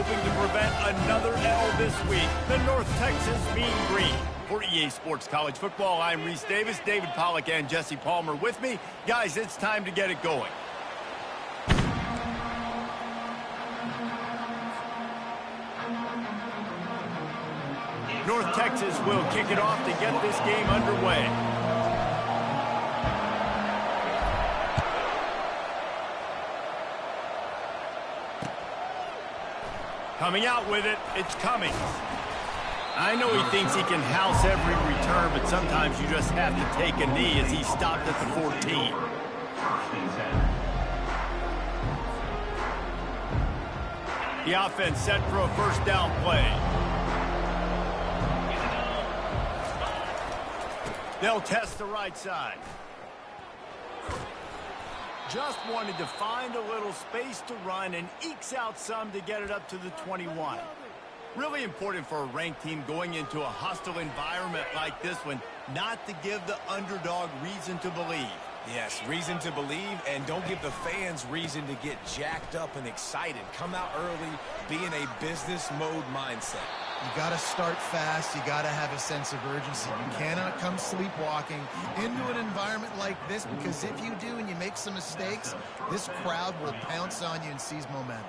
hoping to prevent another L this week. The North Texas Mean Green. For EA Sports College Football, I'm Reese Davis, David Pollack, and Jesse Palmer with me. Guys, it's time to get it going. North Texas will kick it off to get this game underway. Coming out with it, it's Cummings. I know he thinks he can house every return, but sometimes you just have to take a knee as he stopped at the 14. The offense set for a first down play. They'll test the right side. Just wanted to find a little space to run and ekes out some to get it up to the 21. Really important for a ranked team going into a hostile environment like this one, not to give the underdog reason to believe. Yes, reason to believe, and don't give the fans reason to get jacked up and excited. Come out early, be in a business mode mindset. You got to start fast. You got to have a sense of urgency. You cannot come sleepwalking into an environment like this, because if you do and you make some mistakes, this crowd will pounce on you and seize momentum.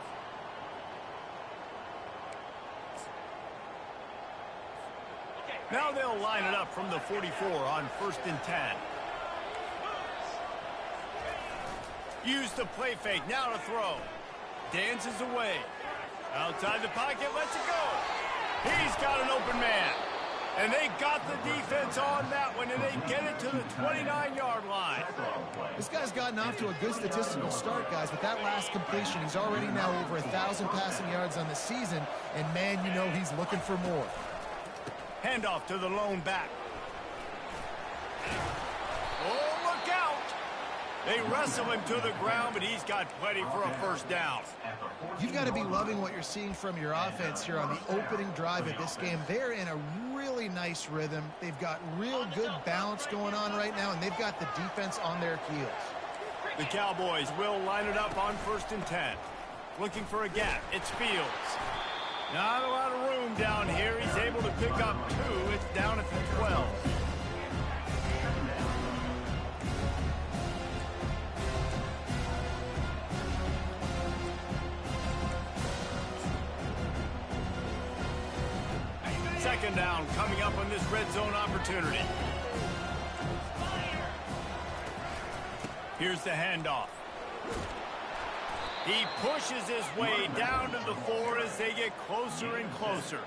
Now they'll line it up from the 44 on 1st and 10. Use the play fake, now to throw. Dances away. Outside the pocket, lets it go. He's got an open man. And they got the defense on that one, and they get it to the 29-yard line. This guy's gotten off to a good statistical start, guys. With that last completion, he's already now over 1,000 passing yards on the season. And, man, you know he's looking for more. Handoff to the lone back. Oh, look out! They wrestle him to the ground, but he's got plenty for a first down. You've got to be loving what you're seeing from your offense here on the opening drive of this game. They're in a really nice rhythm. They've got real good balance going on right now, and they've got the defense on their heels. The Cowboys will line it up on 1st and 10. Looking for a gap. It's Fields. Not a lot of room down here. He's able to pick up 2. It's down at the 12. Second down coming up on this red zone opportunity. Here's the handoff. He pushes his way down to the 4 as they get closer and closer.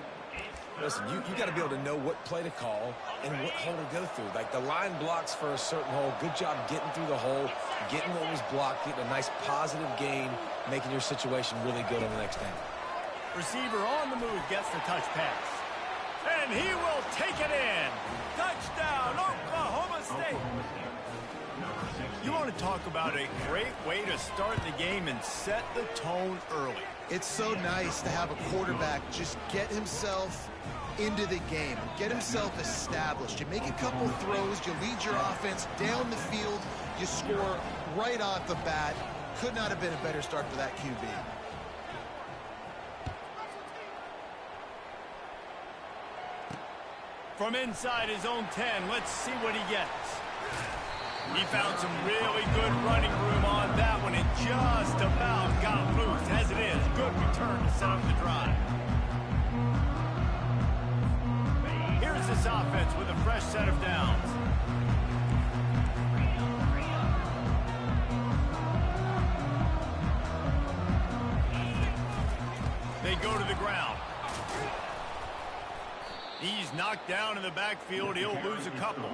Listen, you got to be able to know what play to call and what hole to go through. Like, the line blocks for a certain hole. Good job getting through the hole, getting what was blocked, getting a nice positive gain, making your situation really good on the next down. Receiver on the move gets the touch pass. And he will take it in. Touchdown, Oklahoma State. You want to talk about a great way to start the game and set the tone early. It's so nice to have a quarterback just get himself into the game, get himself established. You make a couple throws, you lead your offense down the field, you score right off the bat. Could not have been a better start for that QB. From inside his own 10, let's see what he gets. He found some really good running room on that one and just about got loose. As it is, good return to set up the drive. Here's this offense with a fresh set of downs. They go to the ground. He's knocked down in the backfield. He'll lose a couple.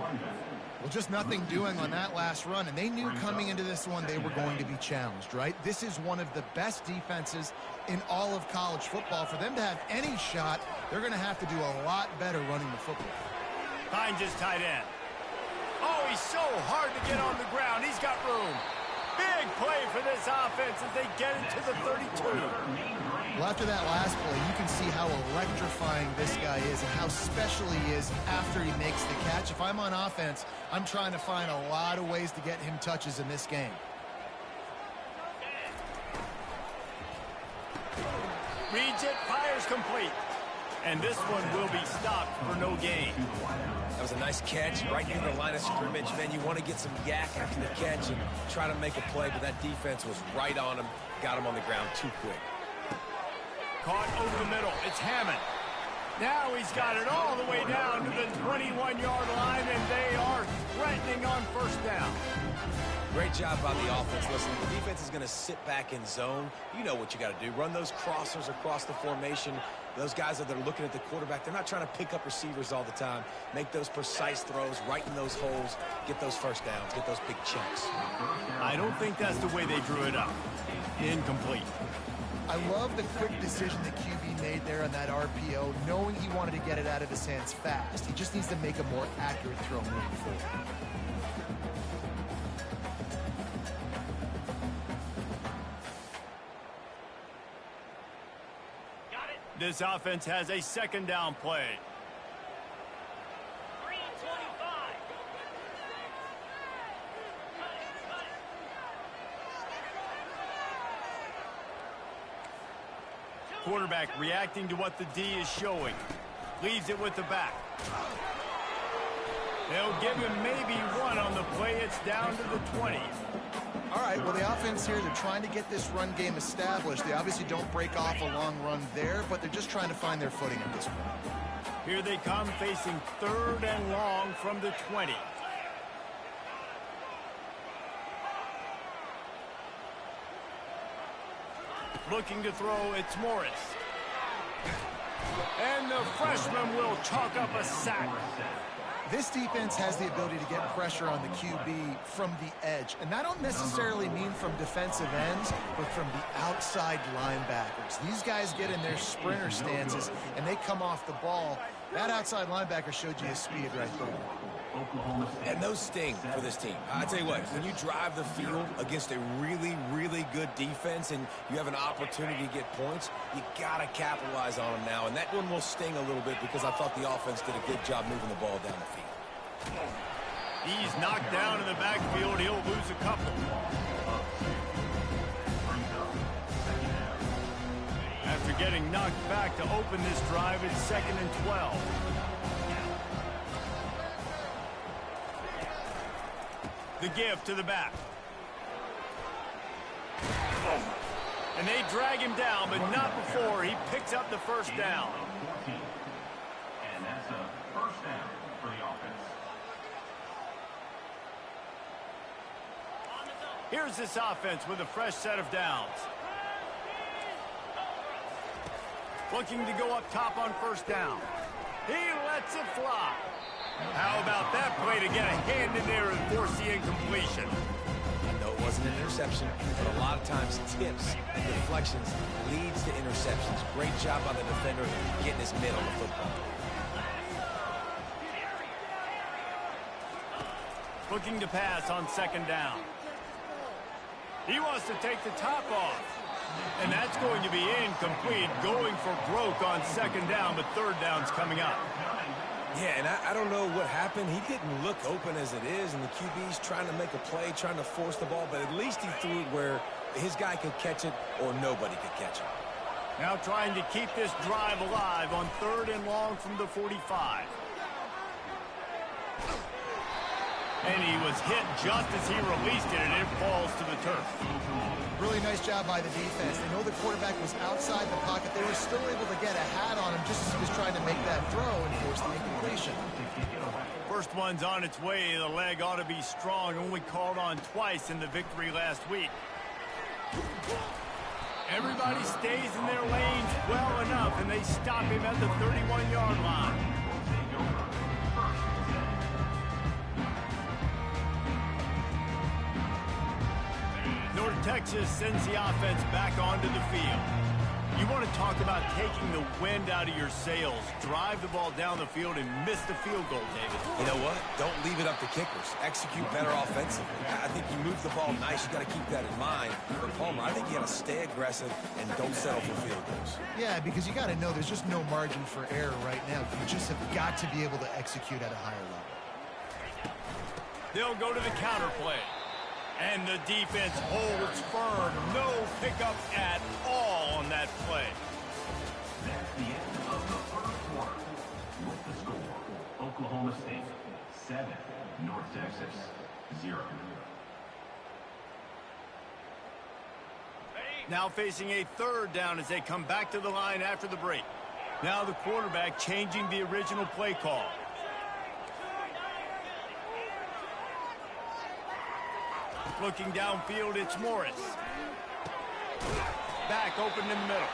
Well, just nothing doing on that last run, and they knew coming into this one they were going to be challenged, right? This is one of the best defenses in all of college football. For them to have any shot, they're going to have to do a lot better running the football. Finds his tight end. Oh, he's so hard to get on the ground. He's got room. Big play for this offense as they get it to the 32. Well, after that last play, you can see how electrifying this guy is and how special he is after he makes the catch. If I'm on offense, I'm trying to find a lot of ways to get him touches in this game. Reads it, fires complete. And this one will be stopped for no gain. That was a nice catch right near the line of scrimmage. Man, you want to get some yak after the catch and try to make a play, but that defense was right on him. Got him on the ground too quick. Caught over the middle. It's Hammond. Now he's got it all the way down to the 21-yard line, and they are threatening on first down. Great job by the offense. Listen, the defense is going to sit back in zone. You know what you got to do. Run those crossers across the formation. Those guys that are looking at the quarterback, they're not trying to pick up receivers all the time. Make those precise throws, right in those holes, get those first downs, get those big chunks. I don't think that's the way they drew it up. Incomplete. I love the quick decision the QB made there on that RPO, knowing he wanted to get it out of his hands fast. He just needs to make a more accurate throw moving forward. This offense has a second down play. 3:25. Quarterback reacting to what the D is showing. Leaves it with the back. They'll give him maybe one on the play. It's down to the 20. All right, well, the offense here, they're trying to get this run game established. They obviously don't break off a long run there, but they're just trying to find their footing at this point. Here they come, facing 3rd and long from the 20. Looking to throw, it's Morris. And the freshman will chalk up a sack. This defense has the ability to get pressure on the QB from the edge. And that don't necessarily mean from defensive ends, but from the outside linebackers. These guys get in their sprinter stances, and they come off the ball. That outside linebacker showed you his speed right there. And those sting for this team. I tell you what, when you drive the field against a really, really good defense and you have an opportunity to get points, you got to capitalize on them now. And that one will sting a little bit because I thought the offense did a good job moving the ball down the field. He's knocked down in the backfield. He'll lose a couple. After getting knocked back to open this drive, it's 2nd and 12. The give to the back. And they drag him down, but not before he picks up the first down. And that's a first down for the offense. Here's this offense with a fresh set of downs. Looking to go up top on first down. He lets it fly. How about that play to get a hand in there and force the incompletion? No, it wasn't an interception, but a lot of times tips and deflections leads to interceptions. Great job by the defender getting his mitt on the football. Looking to pass on 2nd down. He wants to take the top off. And that's going to be incomplete, going for broke on 2nd down, but 3rd down's coming up. Yeah, and I don't know what happened. He didn't look open as it is, and the QB's trying to make a play, trying to force the ball, but at least he threw it where his guy could catch it or nobody could catch it. Now trying to keep this drive alive on 3rd and long from the 45. And he was hit just as he released it, and it falls to the turf. Really nice job by the defense. They know the quarterback was outside the pocket. They were still able to get a hat on him just as he was trying to make that throw and force the incompletion. First one's on its way. The leg ought to be strong. Only called on twice in the victory last week. Everybody stays in their lanes well enough, and they stop him at the 31-yard line. North Texas sends the offense back onto the field. You want to talk about taking the wind out of your sails. Drive the ball down the field and miss the field goal, David. You know what? Don't leave it up to kickers. Execute better offensively. I think you move the ball nice. You got to keep that in mind. But Palmer, I think you got to stay aggressive and don't settle for field goals. Yeah, because you got to know there's just no margin for error right now. You just have got to be able to execute at a higher level. They'll go to the counter play. And the defense holds firm. No pickup at all on that play. Now facing a third down as they come back to the line after the break. Now the quarterback changing the original play call. Looking downfield, it's Morris. Back open in the middle.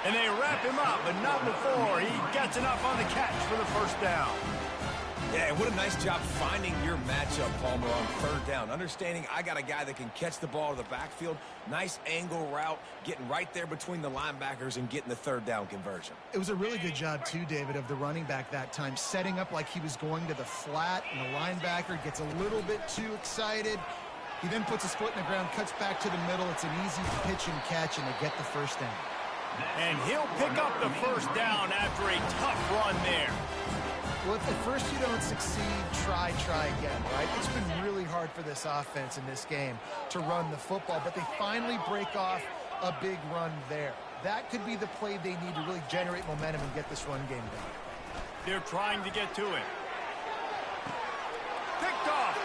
And they wrap him up, but not before he gets enough on the catch for the first down. Yeah, what a nice job finding your matchup, Palmer, on third down. Understanding I got a guy that can catch the ball to the backfield. Nice angle route, getting right there between the linebackers and getting the third down conversion. It was a really good job, too, David, of the running back that time, setting up like he was going to the flat, and the linebacker gets a little bit too excited. He then puts his foot in the ground, cuts back to the middle. It's an easy pitch and catch, and they get the first down. And he'll pick up the first down after a tough run there. Well, if at first you don't succeed, try again, right? It's been really hard for this offense in this game to run the football, but they finally break off a big run there. That could be the play they need to really generate momentum and get this run game done. They're trying to get to it. Picked off.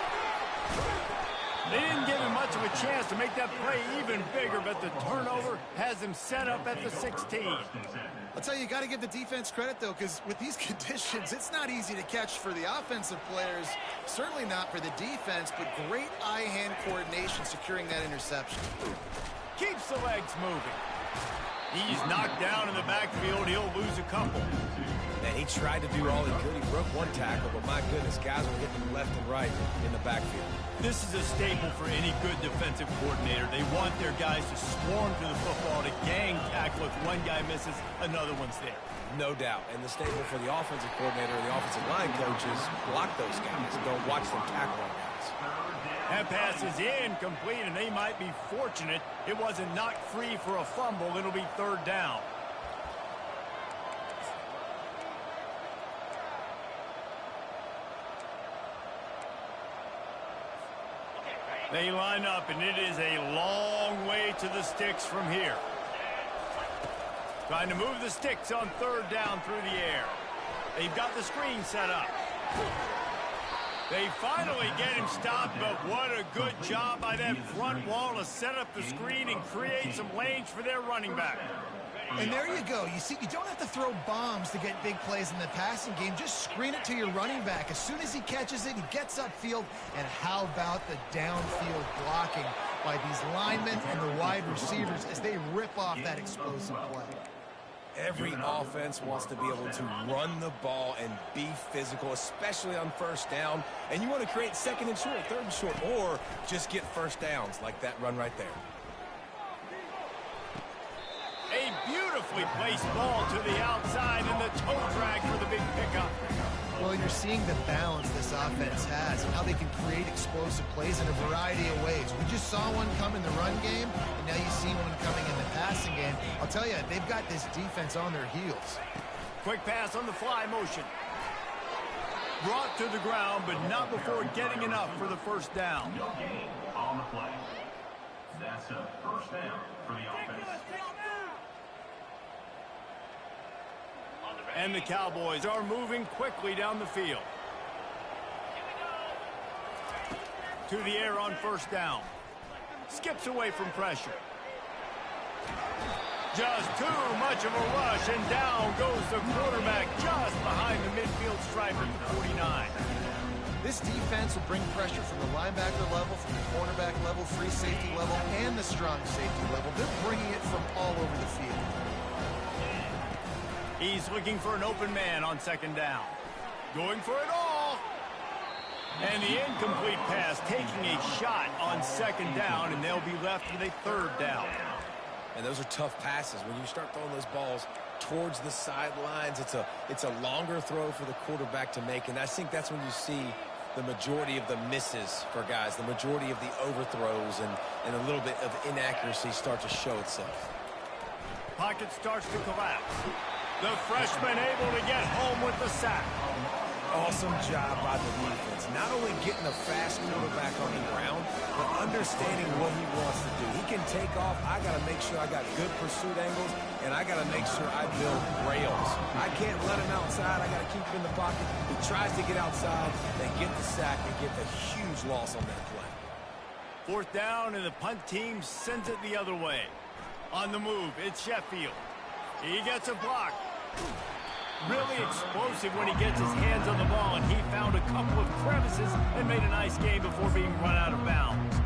They didn't give him much of a chance to make that play even bigger, but the turnover has him set up at the 16. I'll tell you, you got to give the defense credit, though, because with these conditions, it's not easy to catch for the offensive players, certainly not for the defense, but great eye-hand coordination securing that interception. Keeps the legs moving. He's knocked down in the backfield. He'll lose a couple. And he tried to do all he could. He broke one tackle, but my goodness, guys were hitting him left and right in the backfield. This is a staple for any good defensive coordinator. They want their guys to swarm to the football, to gang tackle. If one guy misses, another one's there. No doubt. And the staple for the offensive coordinator and the offensive line coaches, block those guys. Don't watch them tackle on guys. That pass is incomplete, and they might be fortunate it wasn't knocked free for a fumble. It'll be third down. They line up, and it is a long way to the sticks from here. Trying to move the sticks on third down through the air. They've got the screen set up. They finally get him stopped, but what a good job by that front wall to set up the screen and create some lanes for their running back. And there you go. You see, you don't have to throw bombs to get big plays in the passing game. Just screen it to your running back. As soon as he catches it, he gets upfield. And how about the downfield blocking by these linemen and the wide receivers as they rip off that explosive play? Every offense wants to be able to run the ball and be physical, especially on first down. And you want to create second and short, third and short, or just get first downs like that run right there. A beautifully placed ball to the outside and the toe drag for the big pickup. Well, you're seeing the balance this offense has and how they can create explosive plays in a variety of ways. We just saw one come in the run game, and now you see one coming in the passing game. I'll tell you, they've got this defense on their heels. Quick pass on the fly motion. Brought to the ground, but not before getting enough for the first down. No gain on the play. That's a first down for the offense. And the Cowboys are moving quickly down the field. To the air on first down. Skips away from pressure. Just too much of a rush, and down goes the quarterback just behind the midfield stripe at the 49. This defense will bring pressure from the linebacker level, from the cornerback level, free safety level, and the strong safety level. They're bringing it from all over the field. He's looking for an open man on second down. Going for it all. And the incomplete pass taking a shot on second down, and they'll be left with a third down. And those are tough passes. When you start throwing those balls towards the sidelines, it's a longer throw for the quarterback to make, and I think that's when you see the majority of the misses for guys, the majority of the overthrows and a little bit of inaccuracy start to show itself. Pocket starts to collapse. The freshman able to get home with the sack. Awesome job by the defense. Not only getting a fast quarterback on the ground, but understanding what he wants to do. He can take off. I got to make sure I got good pursuit angles, and I got to make sure I build rails. I can't let him outside. I got to keep him in the pocket. He tries to get outside. They get the sack and get the huge loss on that play. Fourth down, and the punt team sends it the other way. On the move, it's Sheffield. He gets a block. Really explosive when he gets his hands on the ball, and he found a couple of crevices and made a nice game before being run out of bounds.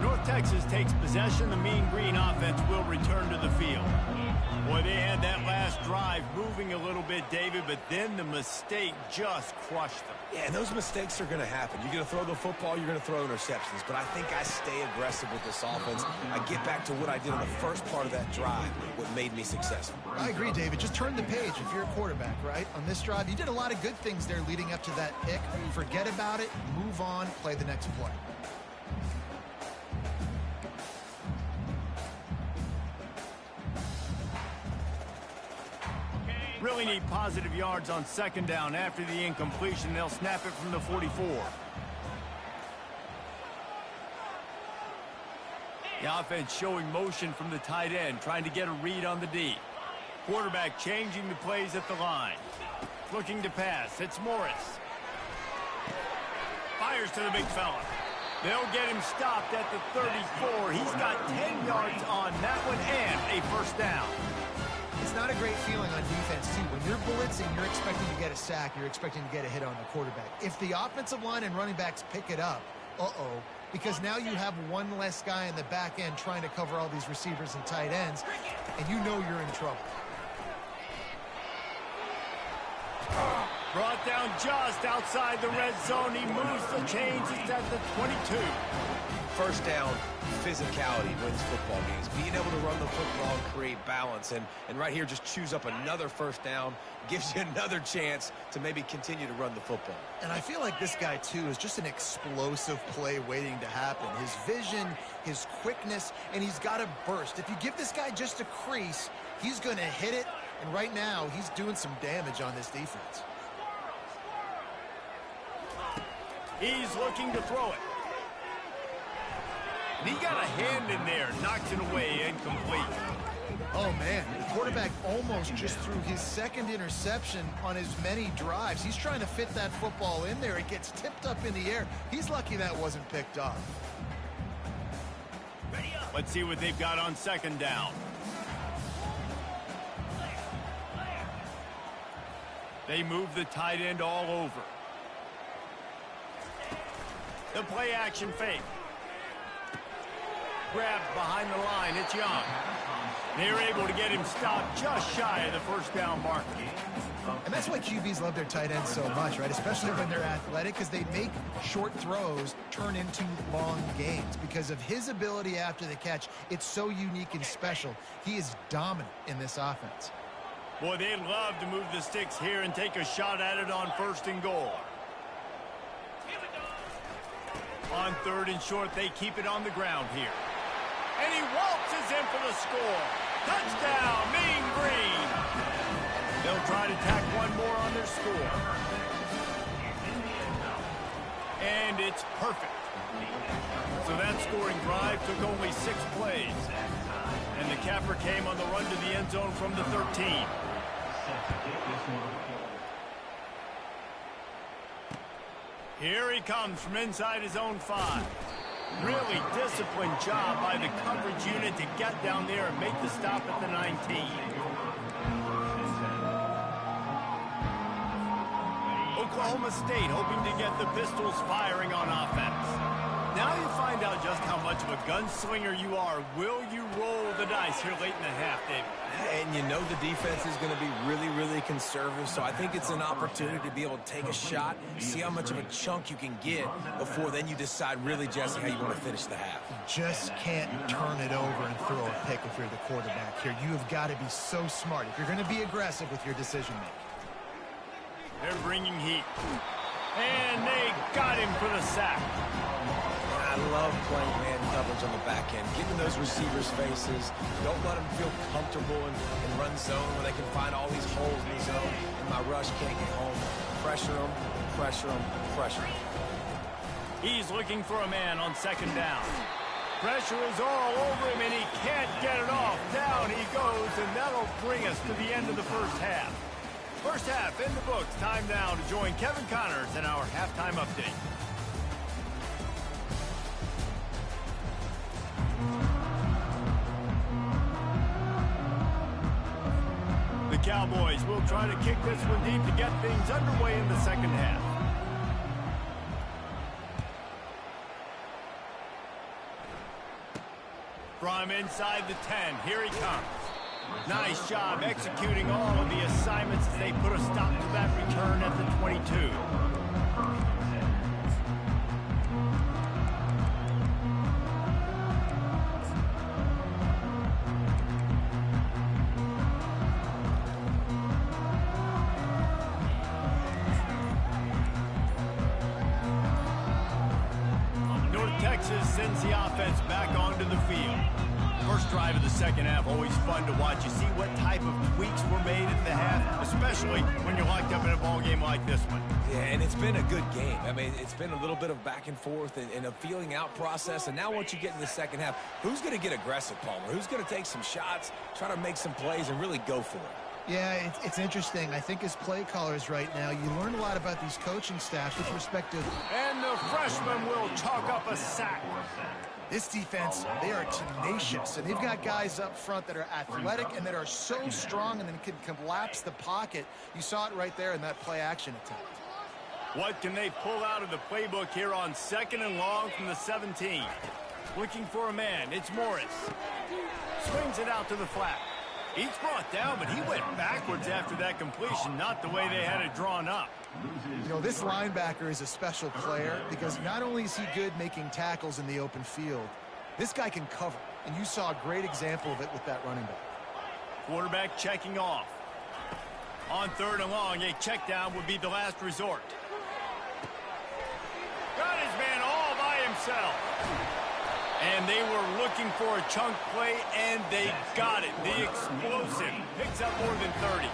North Texas takes possession. The Mean Green offense will return to the field. Boy, they had that last drive moving a little bit, David, but then the mistake just crushed them. Yeah, and those mistakes are going to happen. You're going to throw the football, you're going to throw interceptions. But I think I stay aggressive with this offense. I get back to what I did in the first part of that drive, what made me successful. I agree, David. Just turn the page if you're a quarterback, right? On this drive, you did a lot of good things there leading up to that pick. Forget about it, move on, play the next play. Really need positive yards on second down. After the incompletion, they'll snap it from the 44. The offense showing motion from the tight end, trying to get a read on the D. Quarterback changing the plays at the line. Looking to pass. It's Morris. Fires to the big fella. They'll get him stopped at the 34. He's got 10 yards on that one and a first down. It's not a great feeling on defense, too. When you're blitzing, you're expecting to get a sack. You're expecting to get a hit on the quarterback. If the offensive line and running backs pick it up, because now you have one less guy in the back end trying to cover all these receivers and tight ends, and you know you're in trouble. Brought down just outside the red zone. He moves the chains. It's at the 22. First down, physicality wins football games. Being able to run the football and create balance. And right here, just choose up another first down. Gives you another chance to maybe continue to run the football. And I feel like this guy, too, is just an explosive play waiting to happen. His vision, his quickness, and he's got a burst. If you give this guy just a crease, he's going to hit it. And right now, he's doing some damage on this defense. He's looking to throw it. And he got a hand in there, knocked it away, incomplete. Oh, man, the quarterback almost just threw his second interception on as many drives. He's trying to fit that football in there. It gets tipped up in the air. He's lucky that wasn't picked off. Let's see what they've got on second down. They move the tight end all over. The play action fake. Grabbed behind the line. It's Young. They're able to get him stopped just shy of the first down marker. And that's why QBs love their tight ends so much, right? Especially when they're athletic, because they make short throws turn into long gains. Because of his ability after the catch, it's so unique and special. He is dominant in this offense. Boy, they love to move the sticks here and take a shot at it on first and goal. On third and short, they keep it on the ground here. And he waltzes in for the score. Touchdown, Mean Green. They'll try to tack one more on their score. And it's perfect. So that scoring drive took only 6 plays. And the capper came on the run to the end zone from the 13. Here he comes from inside his own 5. Really disciplined job by the coverage unit to get down there and make the stop at the 19. Oklahoma State hoping to get the Pistols firing on offense. Now you find out just how much of a gunslinger you are. Will you roll the dice here late in the half, David? And you know the defense is going to be really, really conservative, so I think it's an opportunity to be able to take a shot, see how much of a chunk you can get before then you decide really, Jesse, how you want to finish the half. Just can't turn it over and throw a pick if you're the quarterback here. You have got to be so smart if you're going to be aggressive with your decision-making. They're bringing heat. And they got him for the sack. I love playing man coverage on the back end, getting those receivers' faces. Don't let them feel comfortable in run zone where they can find all these holes in the zone, and my rush can't get home. Pressure them, pressure them, pressure them. He's looking for a man on second down. Pressure is all over him, and he can't get it off. Down he goes, and that'll bring us to the end of the first half. First half in the books. Time now to join Kevin Connors in our halftime update. Cowboys will try to kick this one deep to get things underway in the second half. From inside the 10, here he comes. Nice job executing all of the assignments as they put a stop to that return at the 22. North Texas sends the offense back onto the field. First drive of the second half, always fun to watch. You see what type of tweaks were made at the half, especially when you're locked up in a ball game like this one. Yeah, and it's been a good game. I mean, it's been a little bit of back and forth and a feeling out process. And now once you get in the second half, who's going to get aggressive, Palmer? Who's going to take some shots, try to make some plays, and really go for it? Yeah, it's interesting. I think as play callers right now, you learn a lot about these coaching staffs with respect to... And the freshman will chalk up a sack. This defense, they are tenacious, and they've got guys up front that are athletic and that are so strong and then can collapse the pocket. You saw it right there in that play-action attempt. What can they pull out of the playbook here on 2nd and long from the 17? Looking for a man, it's Morris. Swings it out to the flat. He's brought down, but he went backwards after that completion, not the way they had it drawn up. You know, this linebacker is a special player because not only is he good making tackles in the open field, this guy can cover, and you saw a great example of it with that running back. Quarterback checking off. On 3rd and long, a check down would be the last resort. Got his man all by himself. And they were looking for a chunk play, and they got it. The explosive picks up more than 30.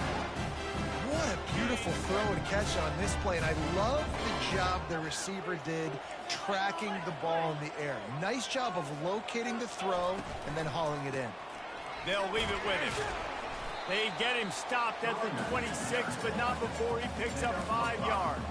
What a beautiful throw and catch on this play, and I love the job the receiver did tracking the ball in the air. Nice job of locating the throw and then hauling it in. They'll leave it with him. They get him stopped at the 26, but not before he picks up 5 yards.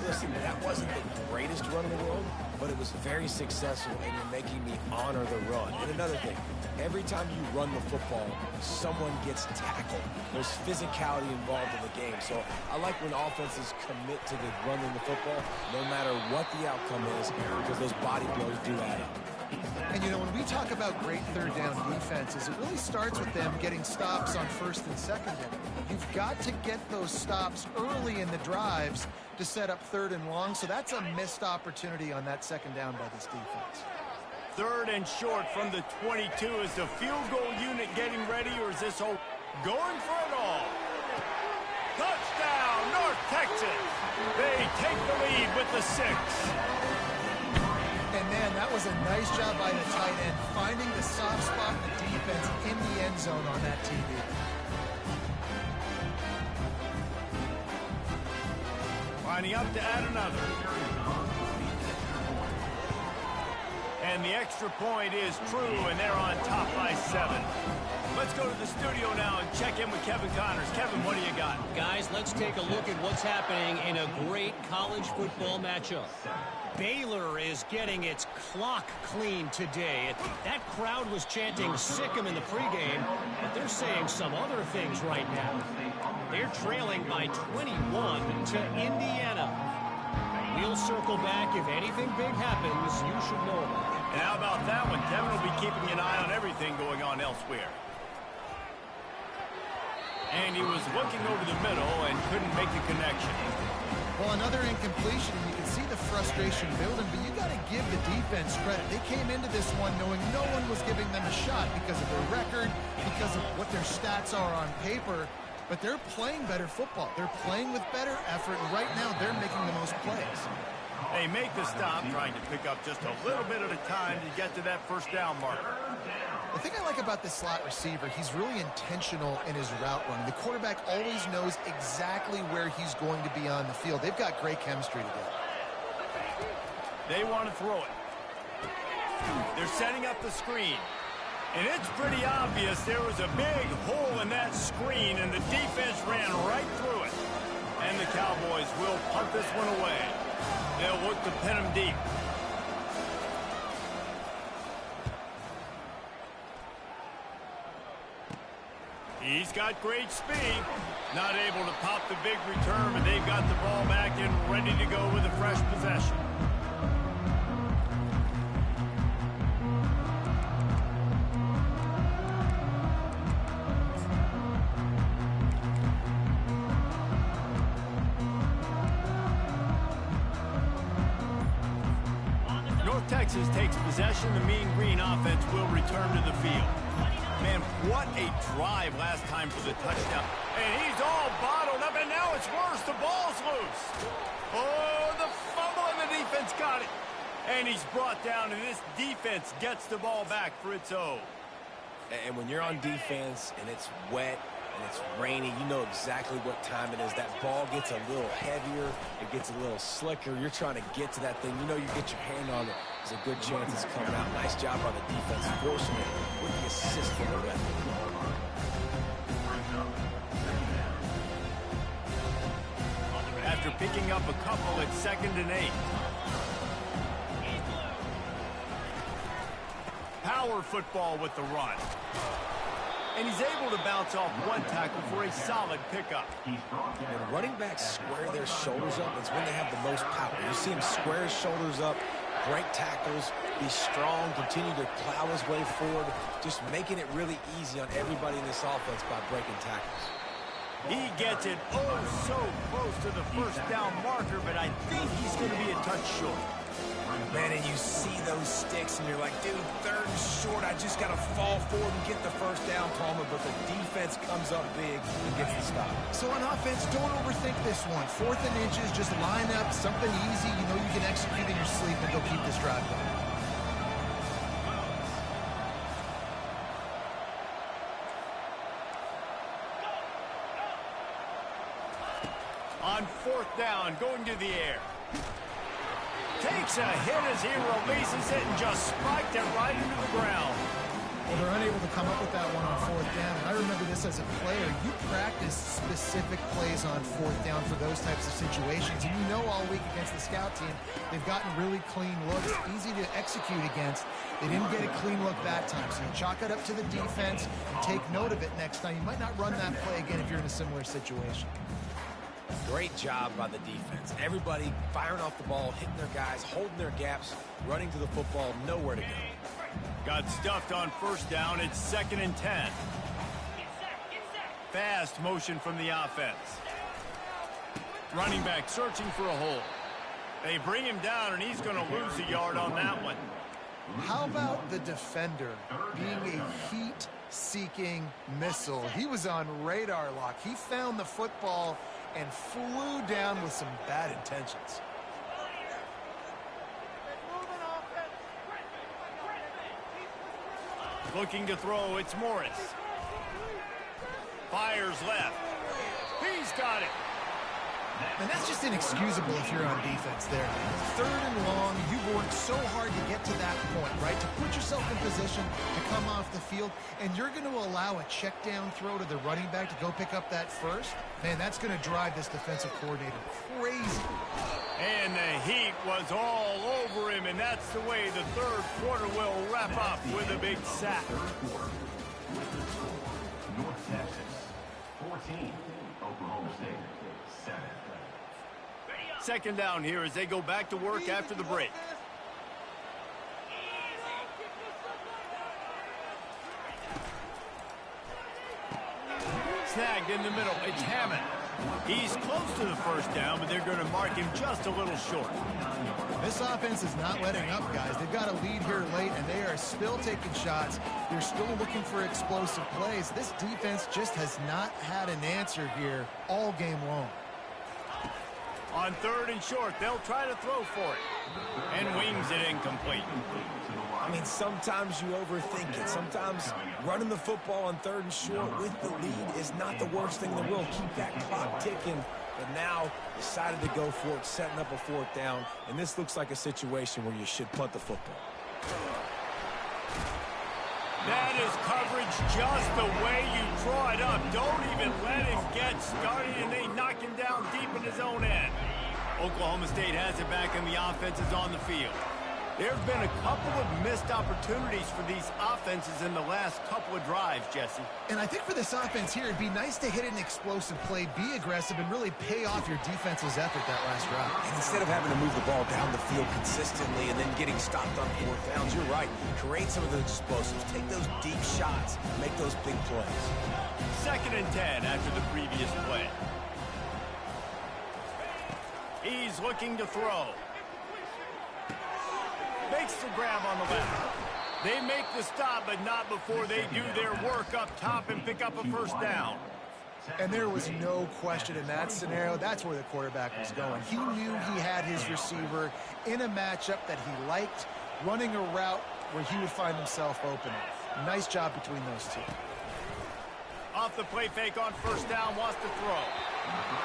Listen, that wasn't the greatest run in the world, but it was very successful, and you're making me honor the run. And another thing, every time you run the football, someone gets tackled. There's physicality involved in the game. So I like when offenses commit to the running the football, no matter what the outcome is, because those body blows do add up. And, you know, when we talk about great third down defenses, it really starts with them getting stops on 1st and 2nd down. You've got to get those stops early in the drives to set up 3rd and long, so that's a missed opportunity on that 2nd down by this defense. 3rd and short from the 22. Is the field goal unit getting ready, or is this whole going for it all? Touchdown, North Texas! They take the lead with the 6. And, man, that was a nice job by the tight end, finding the soft spot in the defense in the end zone on that TV. Lining up to add another. And the extra point is true, and they're on top by 7. Let's go to the studio now and check in with Kevin Connors. Kevin, what do you got? Guys, let's take a look at what's happening in a great college football matchup. Baylor is getting its clock clean today. That crowd was chanting "sick 'em" in the pregame, but they're saying some other things right now. They're trailing by 21 to Indiana. We'll circle back. If anything big happens, you should know about it. And how about that one? Kevin will be keeping an eye on everything going on elsewhere. And he was looking over the middle and couldn't make the connection. Well, another incompletion, and you can see the frustration building, but you got to give the defense credit. They came into this one knowing no one was giving them a shot because of their record, because of what their stats are on paper, but they're playing better football. They're playing with better effort, and right now they're making the most plays. They make the stop, trying to pick up just a little bit at a time to get to that 1st down marker. The thing I like about this slot receiver, he's really intentional in his route running. The quarterback always knows exactly where he's going to be on the field. They've got great chemistry together. They want to throw it. They're setting up the screen. And it's pretty obvious there was a big hole in that screen, and the defense ran right through it. And the Cowboys will punt this one away. They'll look to pin him deep. He's got great speed. Not able to pop the big return, but they've got the ball back and ready to go with a fresh possession. North Texas takes possession. The Mean Green offense will return to the field. Man, what a drive last time for the touchdown. And he's all bottled up, and now it's worse. The ball's loose. Oh, the fumble, and the defense got it. And he's brought down, and this defense gets the ball back for its own. And when you're on defense and it's wet and it's rainy, you know exactly what time it is. That ball gets a little heavier. It gets a little slicker. You're trying to get to that thing. You know you get your hand on it. There's a good chance it's coming out. Nice job by the defense, forcing it with the assist from the ref. After picking up a couple, it's 2nd and 8. Power football with the run. And he's able to bounce off one tackle for a solid pickup. When running backs square their shoulders up, it's when they have the most power. You see him square his shoulders up, break tackles, be strong, continue to plow his way forward, just making it really easy on everybody in this offense by breaking tackles. He gets it oh so close to the first down marker, but I think he's going to be a touch short. Man, and you see those sticks, and you're like, dude, 3rd and short. I just got to fall forward and get the first down, Palmer, but the defense comes up big and gets the stop. So on offense, don't overthink this one. 4th and inches, just line up, something easy you know you can execute in your sleep, and go keep this drive going. On 4th down, going to the air. Takes a hit as he releases it and just spiked it right into the ground. Well, they're unable to come up with that one on 4th down. And I remember this as a player. You practice specific plays on 4th down for those types of situations. And you know all week against the scout team, they've gotten really clean looks, easy to execute against. They didn't get a clean look that time. So you chalk it up to the defense and take note of it next time. You might not run that play again if you're in a similar situation. Great job by the defense. Everybody firing off the ball, hitting their guys, holding their gaps, running to the football, nowhere to go. Got stuffed on 1st down. It's 2nd and 10. Fast motion from the offense. Running back searching for a hole. They bring him down, and he's going to lose a yard on that one. How about the defender being a heat-seeking missile? He was on radar lock. He found the football and flew down with some bad intentions. Looking to throw, it's Morris. Fires left. He's got it. And that's just inexcusable if you're on defense there. 3rd and long, you've worked so hard to get to that point, right? To put yourself in position to come off the field, and you're going to allow a check down throw to the running back to go pick up that first? Man, that's going to drive this defensive coordinator crazy. And the heat was all over him, and that's the way the 3rd quarter will wrap up with a big sack. North Texas, 14. Oklahoma State, 7. 2nd down here as they go back to work after the break. Snagged in the middle. It's Hammond. He's close to the first down, but they're going to mark him just a little short. This offense is not letting up, guys. They've got a lead here late, and they are still taking shots. They're still looking for explosive plays. This defense just has not had an answer here all game long. On 3rd and short, they'll try to throw for it. And wings it incomplete. I mean, sometimes you overthink it. Sometimes running the football on 3rd and short with the lead is not the worst thing in the world. Keep that clock ticking. But now decided to go for it, setting up a 4th down. And this looks like a situation where you should punt the football. That is coverage just the way you draw it up. Don't even let him get started, and they knock him down deep in his own end. Oklahoma State has it back, and the offense is on the field. There have been a couple of missed opportunities for these offenses in the last couple of drives, Jesse. And I think for this offense here, it'd be nice to hit an explosive play, be aggressive, and really pay off your defense's effort that last drive. And instead of having to move the ball down the field consistently and then getting stopped on 4th downs, you're right. Create some of those explosives. Take those deep shots. Make those big plays. 2nd and 10 after the previous play. He's looking to throw. Makes the grab on the left. They make the stop, but not before they do their work up top and pick up a 1st down. And there was no question in that scenario. That's where the quarterback was going. He knew he had his receiver in a matchup that he liked, running a route where he would find himself open. Nice job between those two. Off the play fake on 1st down, wants to throw.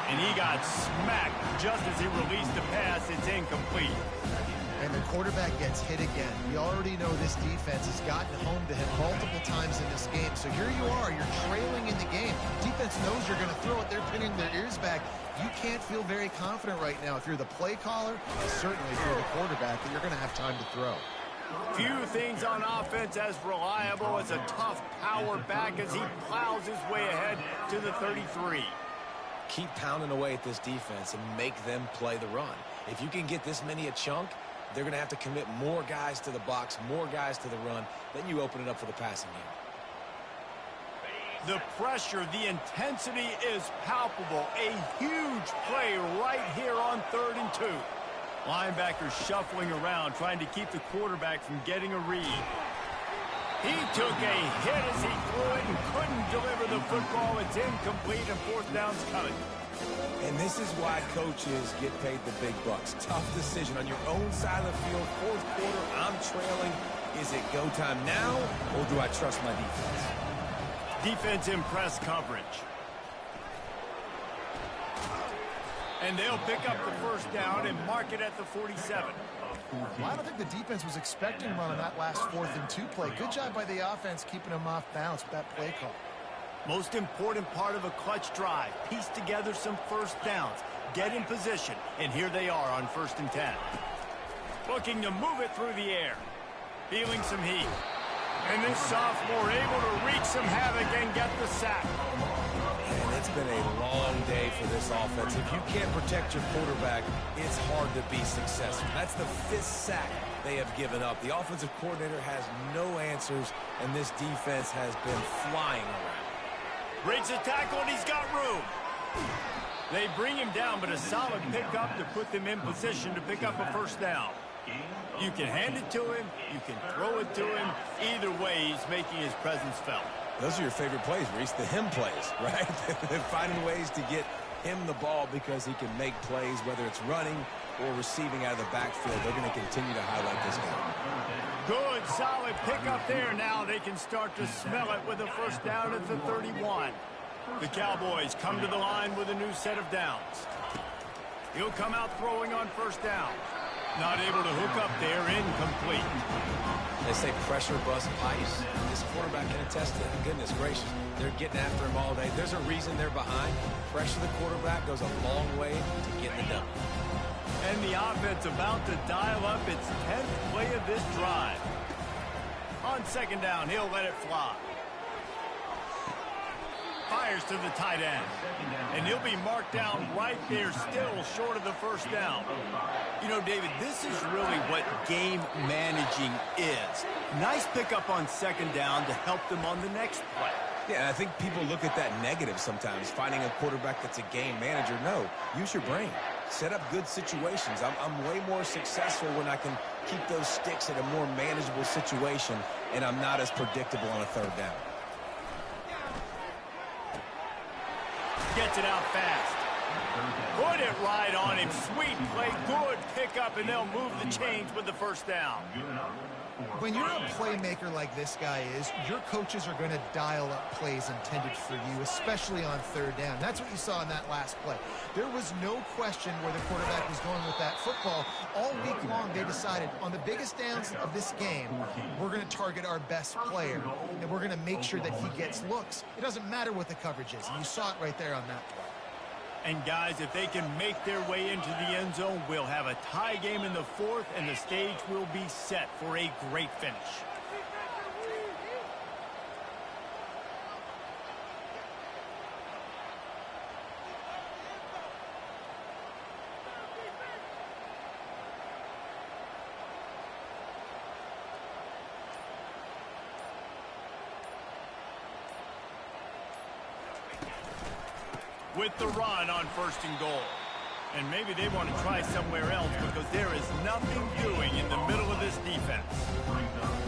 And he got smacked just as he released the pass. It's incomplete. And the quarterback gets hit again. You already know this defense has gotten home to him multiple times in this game. So here you are, you're trailing in the game. Defense knows you're going to throw it. They're pinning their ears back. You can't feel very confident right now if you're the play caller, certainly if you're the quarterback, that you're going to have time to throw. Few things on offense as reliable as a tough power back as he plows his way ahead to the 33. Keep pounding away at this defense and make them play the run. If you can get this many a chunk, they're going to have to commit more guys to the box, more guys to the run. Then you open it up for the passing game. The pressure, the intensity is palpable. A huge play right here on 3rd and 2. Linebackers shuffling around, trying to keep the quarterback from getting a read. He took a hit as he threw it and couldn't deliver the football. It's incomplete and 4th down's coming. And this is why coaches get paid the big bucks. Tough decision on your own side of the field. 4th quarter, I'm trailing. Is it go time now, or do I trust my defense? Defense in press coverage. And they'll pick up the 1st down and mark it at the 47. Well, I don't think the defense was expecting him on that last 4th and 2 play. Good job by the offense keeping him off balance with that play call. Most important part of a clutch drive. Piece together some 1st downs. Get in position. And here they are on 1st and 10. Looking to move it through the air. Feeling some heat. And this sophomore able to wreak some havoc and get the sack. And it's been a long day for this offense. If you can't protect your quarterback, it's hard to be successful. That's the 5th sack they have given up. The offensive coordinator has no answers, and this defense has been flying around. Breaks a tackle, and he's got room. They bring him down, but a solid pickup to put them in position to pick up a 1st down. You can hand it to him. You can throw it to him. Either way, he's making his presence felt. Those are your favorite plays, Reese, the him plays, right? They're finding ways to get him the ball because he can make plays, whether it's running or receiving out of the backfield. They're going to continue to highlight this guy. Good, solid pickup there. Now they can start to smell it with a 1st down at the 31. The Cowboys come to the line with a new set of downs. He'll come out throwing on 1st down. Not able to hook up there, incomplete. They say pressure bust pipes. This quarterback can attest to that. Goodness gracious, they're getting after him all day. There's a reason they're behind. Pressure the quarterback goes a long way to getting it done. And the offense about to dial up its 10th play of this drive. On 2nd down, he'll let it fly. Fires to the tight end. And he'll be marked down right there, still short of the 1st down. You know, David, this is really what game managing is. Nice pickup on 2nd down to help them on the next play. Yeah, I think people look at that negative sometimes, finding a quarterback that's a game manager. No, use your brain. Set up good situations. I'm way more successful when I can keep those sticks at a more manageable situation, and I'm not as predictable on a 3rd down. Gets it out fast. Put it right on him. Sweet play. Good pickup, and they'll move the chains with the 1st down. When you're a playmaker like this guy is, your coaches are going to dial up plays intended for you, especially on 3rd down. That's what you saw in that last play. There was no question where the quarterback was going with that football. All week long, they decided on the biggest downs of this game, we're going to target our best player, and we're going to make sure that he gets looks. It doesn't matter what the coverage is, and you saw it right there on that play. And, guys, if they can make their way into the end zone, we'll have a tie game in the fourth, and the stage will be set for a great finish. With the run on 1st and goal. And maybe they want to try somewhere else because there is nothing doing in the middle of this defense.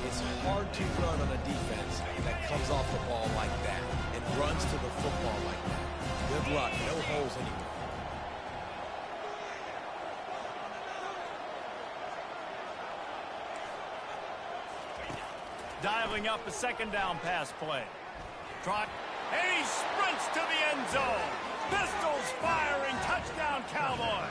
It's hard to run on a defense that comes off the ball like that and runs to the football like that. Good luck. No holes anywhere. Dialing up a 2nd down pass play. And he sprints to the end zone. Pistols firing. Touchdown, Cowboys.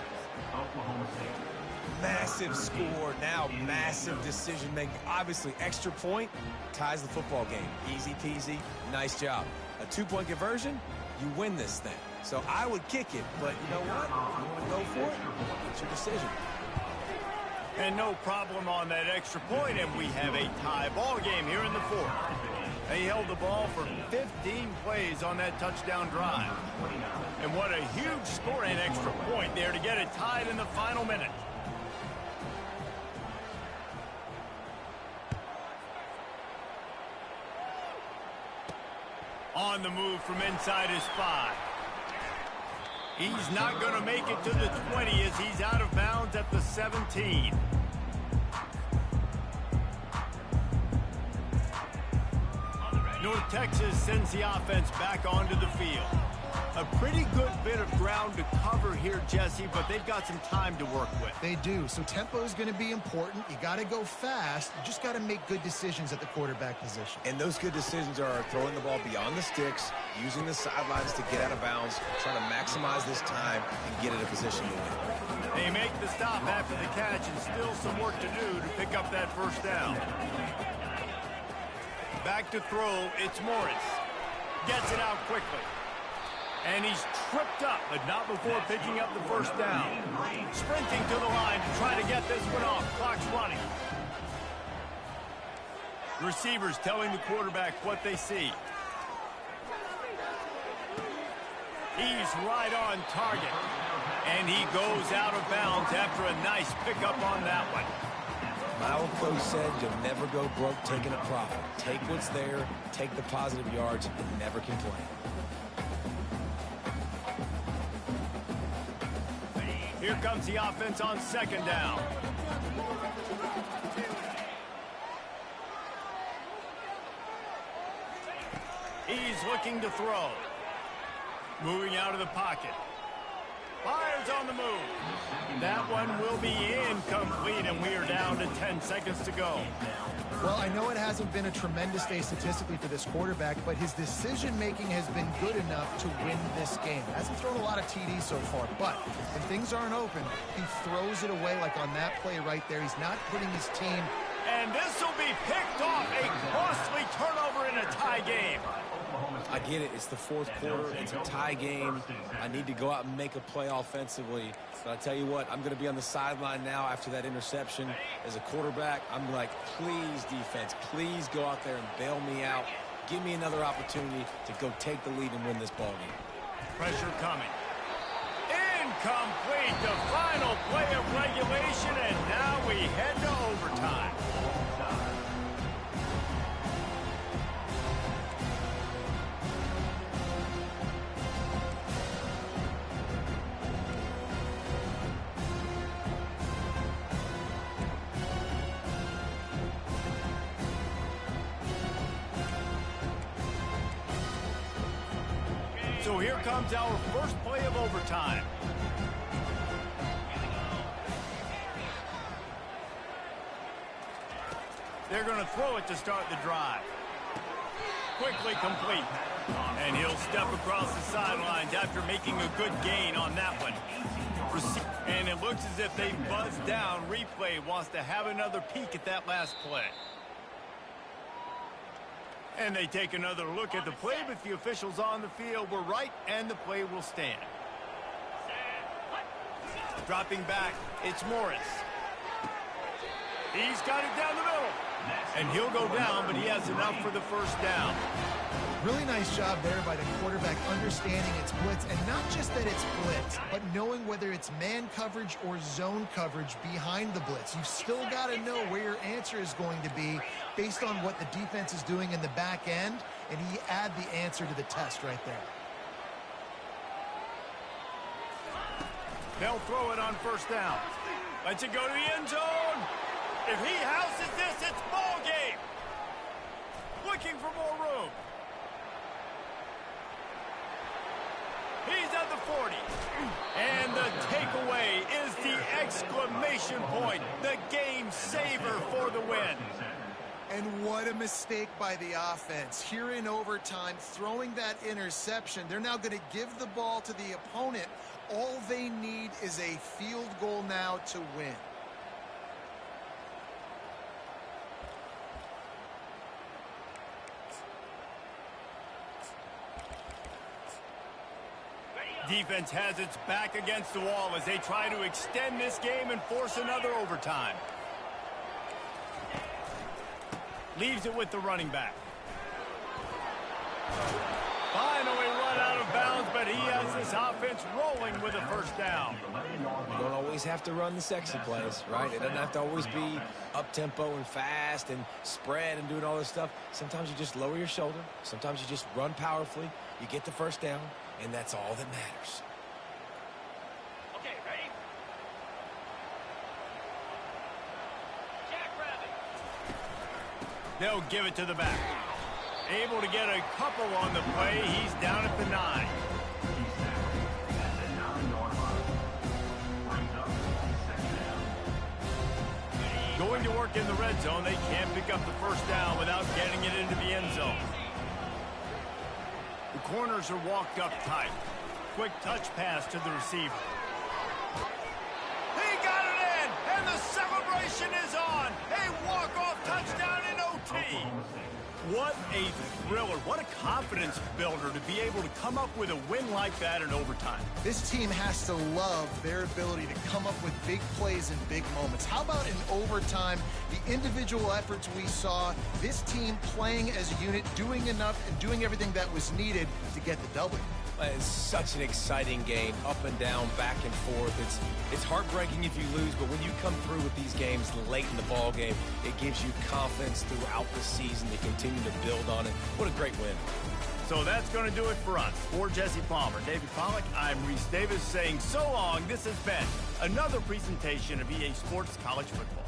Massive score. Now massive decision making. Obviously, extra point ties the football game. Easy peasy. Nice job. A 2-point conversion, you win this thing. So I would kick it, but you know what? If you want to go for it, it's your decision. And no problem on that extra point, and we have a tie ball game here in the fourth. They held the ball for 15 plays on that touchdown drive. And what a huge score and extra point there to get it tied in the final minute. On the move from inside his 5. He's not going to make it to the 20 as he's out of bounds at the 17. North Texas sends the offense back onto the field. A pretty good bit of ground to cover here, Jesse, but they've got some time to work with. They do. So tempo is going to be important. You got to go fast. You just got to make good decisions at the quarterback position. And those good decisions are throwing the ball beyond the sticks, using the sidelines to get out of bounds, trying to maximize this time and get in a position to win. They make the stop after the catch and still some work to do to pick up that 1st down. Back to throw, it's Morris. Gets it out quickly. And he's tripped up, but not before picking up the 1st down. Sprinting to the line to try to get this one off. Clock's running. Receivers telling the quarterback what they see. He's right on target. And he goes out of bounds after a nice pickup on that one. My old coach said you'll never go broke taking a profit. Take what's there, take the positive yards, and never complain. Here comes the offense on 2nd down. He's looking to throw. Moving out of the pocket. Fires on the move. That one will be incomplete, and we are down to 10 seconds to go. Well, I know it hasn't been a tremendous day statistically for this quarterback, but his decision-making has been good enough to win this game. Hasn't thrown a lot of TDs so far, but when things aren't open, he throws it away like on that play right there. He's not putting his team... And this will be picked off. A costly turnover in a tie game. I get it. It's the 4th quarter. It's a tie game. I need to go out and make a play offensively. But I tell you what, I'm going to be on the sideline now after that interception. As a quarterback, I'm like, please, defense, please go out there and bail me out. Give me another opportunity to go take the lead and win this ball game. Pressure coming. Incomplete. The final play of regulation, and now we head to overtime. So here comes our first play of overtime. They're going to throw it to start the drive. Quickly complete. And he'll step across the sidelines after making a good gain on that one. And it looks as if they buzzed down. Replay wants to have another peek at that last play. And they take another look at the play, but the officials on the field were right, and the play will stand. Dropping back, it's Morris. He's got it down the middle. And he'll go down, but he has enough for the first down. Really nice job there by the quarterback understanding it's blitz, and not just that it's blitz, but knowing whether it's man coverage or zone coverage behind the blitz. You've still got to know where your answer is going to be based on what the defense is doing in the back end, and he add the answer to the test right there. They'll throw it on first down. Let's it go to the end zone. If he houses this, it's ball game. Looking for more room. He's at the 40. And the takeaway is the exclamation point. The game saver for the win. And what a mistake by the offense. Here in overtime, throwing that interception. They're now going to give the ball to the opponent. All they need is a field goal now to win. Defense has its back against the wall as they try to extend this game and force another overtime. Leaves it with the running back. Finally run out of bounds, but he has this offense rolling with a first down. You don't always have to run the sexy plays, right? It doesn't have to always be up-tempo and fast and spread and doing all this stuff. Sometimes you just lower your shoulder. Sometimes you just run powerfully. You get the first down, and that's all that matters. Okay, ready? Jackrabbit. They'll give it to the back. Able to get a couple on the play. He's down at the 9. Going to work in the red zone. They can't pick up the first down without getting it into the end zone. The corners are walked up tight. Quick touch pass to the receiver. He got it in, and the celebration is on. A walk-off touchdown in OT. What a thriller. What a confidence builder to be able to come up with a win like that in overtime. This team has to love their ability to come up with big plays in big moments. How about in overtime, the individual efforts we saw, this team playing as a unit, doing enough and doing everything that was needed to get the W. It's such an exciting game, up and down, back and forth. It's heartbreaking if you lose, but when you come through with these games late in the ball game, it gives you confidence throughout the season to continue to build on it. What a great win. So that's going to do it for us. For Jesse Palmer, David Pollack, I'm Reese Davis saying so long. This has been another presentation of EA Sports College Football.